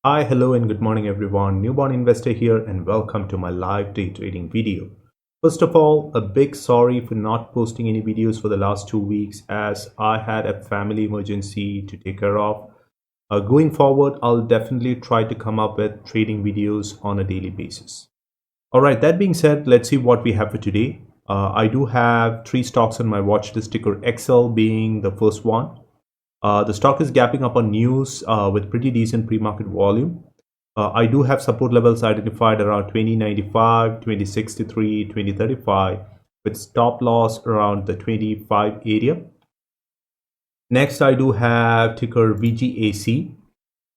Hi, hello, and good morning, everyone. Newborn investor here, and welcome to my live day trading video. First of all, a big sorry for not posting any videos for the last 2 weeks as I had a family emergency to take care of. Going forward, I'll definitely try to come up with trading videos on a daily basis. All right, that being said, let's see what we have for today. I do have three stocks on my watch list, ticker XL being the first one. The stock is gapping up on news with pretty decent pre-market volume. I do have support levels identified around 2095, 2063, 2035 with stop loss around the 25 area. Next, I do have ticker VGAC.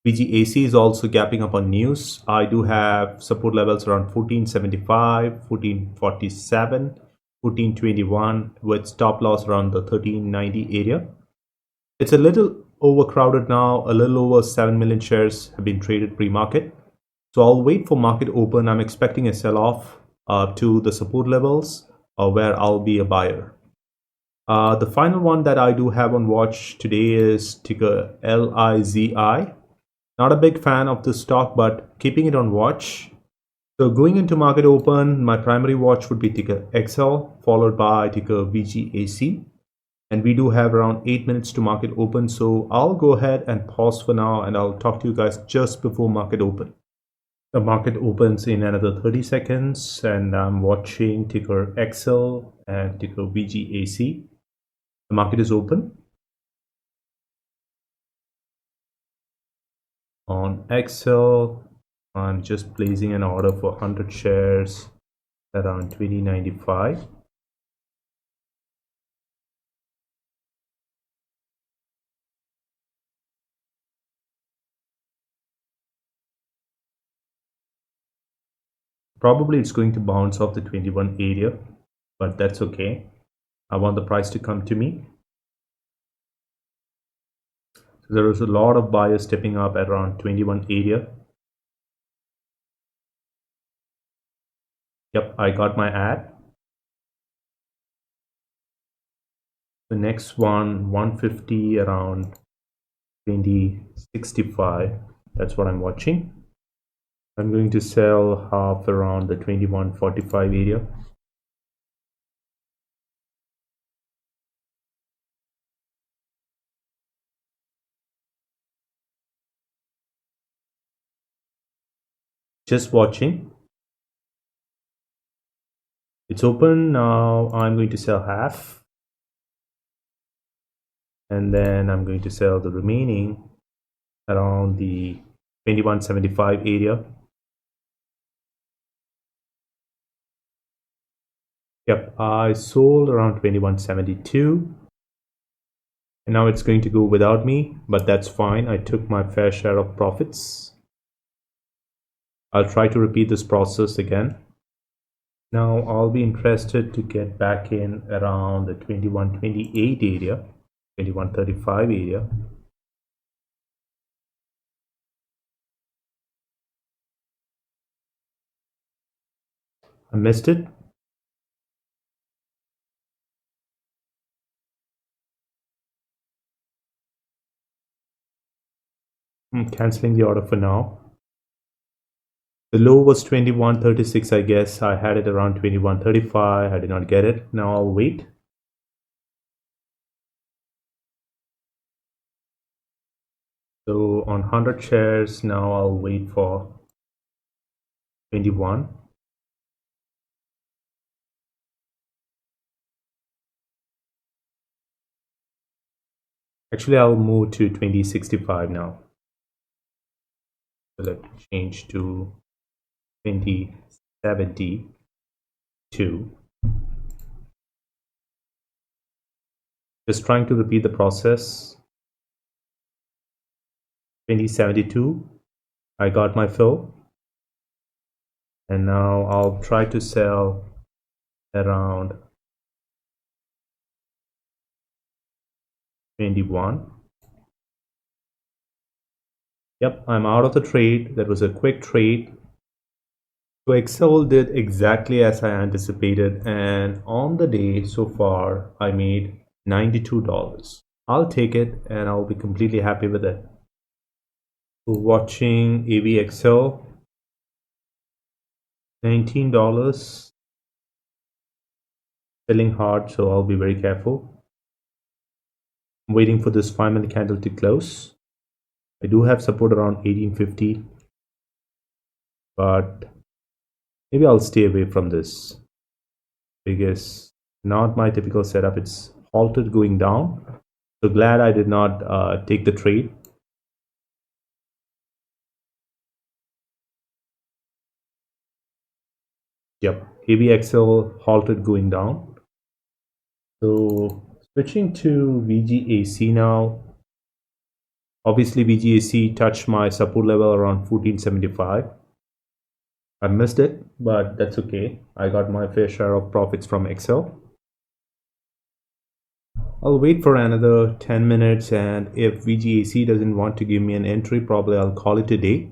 VGAC is also gapping up on news. I do have support levels around 1475, 1447, 1421 with stop loss around the 1390 area. It's a little overcrowded now. A little over 7 million shares have been traded pre-market. So I'll wait for market open. I'm expecting a sell-off to the support levels where I'll be a buyer. The final one that I do have on watch today is ticker LIZI. Not a big fan of this stock, but keeping it on watch. So going into market open, my primary watch would be ticker XL, followed by ticker VGAC. And we do have around 8 minutes to market open, so I'll go ahead and pause for now and I'll talk to you guys just before market open. The market opens in another 30 seconds and I'm watching ticker XL and ticker VGAC. The market is open. On XL, I'm just placing an order for 100 shares around 2095. Probably it's going to bounce off the 21 area, but that's okay. I want the price to come to me. So there is a lot of buyers stepping up at around 21 area. Yep, I got my ad. The next one, 150 around 2065. That's what I'm watching. I'm going to sell half around the 2145 area. Just watching. It's open now. I'm going to sell half. And then I'm going to sell the remaining around the 2175 area. Yep, I sold around 2172. And now it's going to go without me, but that's fine. I took my fair share of profits. I'll try to repeat this process again. Now I'll be interested to get back in around the 2128 area, 2135 area. I missed it. I'm canceling the order for now. The low was 2136, I guess. I had it around 2135. I did not get it. Now I'll wait. So on 100 shares, now I'll wait for 21. Actually, I'll move to 2065 now. So let's change to 2072. Just trying to repeat the process. 2072, I got my fill. And now I'll try to sell around 21. Yep, I'm out of the trade. That was a quick trade. So Excel did exactly as I anticipated, and on the day so far I made $92. I'll take it and I'll be completely happy with it. Watching AVXL, $19, selling hard, so I'll be very careful. I'm waiting for this 5-minute candle to close. I do have support around 1850, but maybe I'll stay away from this because not my typical setup. It's halted going down. So glad I did not take the trade. Yep, AVXL halted going down. So switching to VGAC now. Obviously, VGAC touched my support level around 1475. I missed it, but that's okay. I got my fair share of profits from Excel. I'll wait for another 10 minutes, and if VGAC doesn't want to give me an entry, probably I'll call it a day.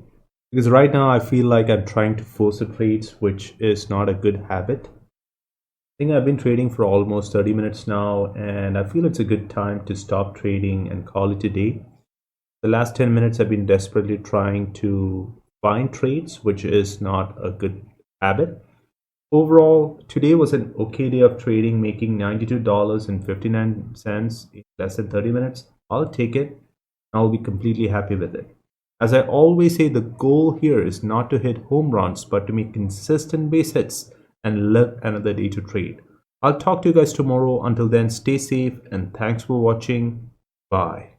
Because right now I feel like I'm trying to force the trades, which is not a good habit. I think I've been trading for almost 30 minutes now, and I feel it's a good time to stop trading and call it a day. The last 10 minutes I've been desperately trying to find trades, which is not a good habit. Overall, today was an okay day of trading, making $92.59 in less than 30 minutes. I'll take it. I'll be completely happy with it. As I always say, the goal here is not to hit home runs, but to make consistent base hits and live another day to trade. I'll talk to you guys tomorrow. Until then, stay safe and thanks for watching. Bye.